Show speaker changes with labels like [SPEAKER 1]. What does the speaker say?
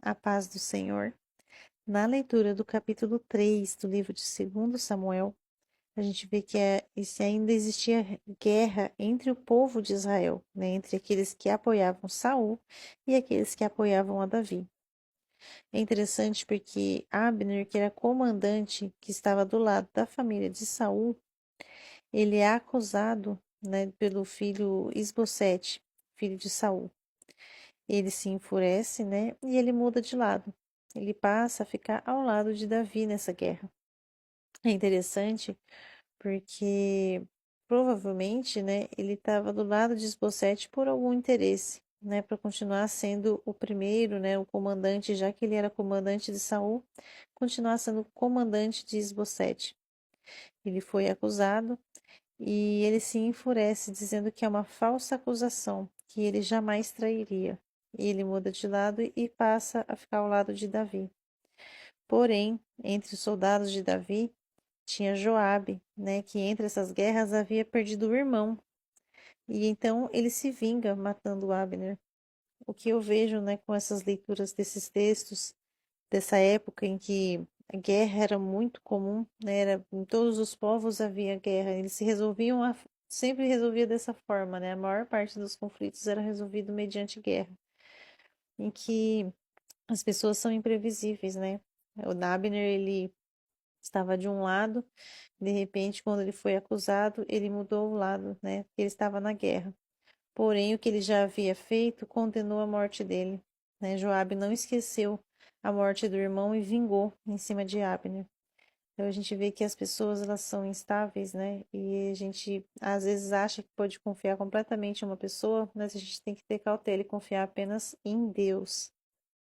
[SPEAKER 1] A paz do Senhor. Na leitura do capítulo 3 do livro de 2 Samuel, a gente vê que ainda existia guerra entre o povo de Israel, né, entre aqueles que apoiavam Saul e aqueles que apoiavam a Davi. É interessante porque Abner, que era comandante que estava do lado da família de Saul, ele é acusado, né, pelo filho Isbosete, filho de Saul. Ele se enfurece, né, e ele muda de lado. Ele passa a ficar ao lado de Davi nessa guerra. É interessante porque provavelmente, né, ele estava do lado de Esbocete por algum interesse, né, para continuar sendo o primeiro, né, o comandante, já que ele era comandante de Saul, continuar sendo comandante de Esbocete. Ele foi acusado e ele se enfurece, dizendo que é uma falsa acusação, que ele jamais trairia. E ele muda de lado e passa a ficar ao lado de Davi. Porém, entre os soldados de Davi, tinha Joabe, né, que entre essas guerras havia perdido o irmão. E então ele se vinga matando Abner. O que eu vejo, né, com essas leituras desses textos, dessa época em que a guerra era muito comum, né, em todos os povos havia guerra, eles se resolviam, sempre resolvia dessa forma, né, a maior parte dos conflitos era resolvido mediante guerra, em que as pessoas são imprevisíveis, né. O Abner, ele estava de um lado, de repente, quando ele foi acusado, ele mudou o lado, né? Ele estava na guerra. Porém, o que ele já havia feito condenou a morte dele, né? Joabe não esqueceu a morte do irmão e vingou em cima de Abner. Então a gente vê que as pessoas elas são instáveis, né? E a gente às vezes acha que pode confiar completamente em uma pessoa, mas a gente tem que ter cautela e confiar apenas em Deus.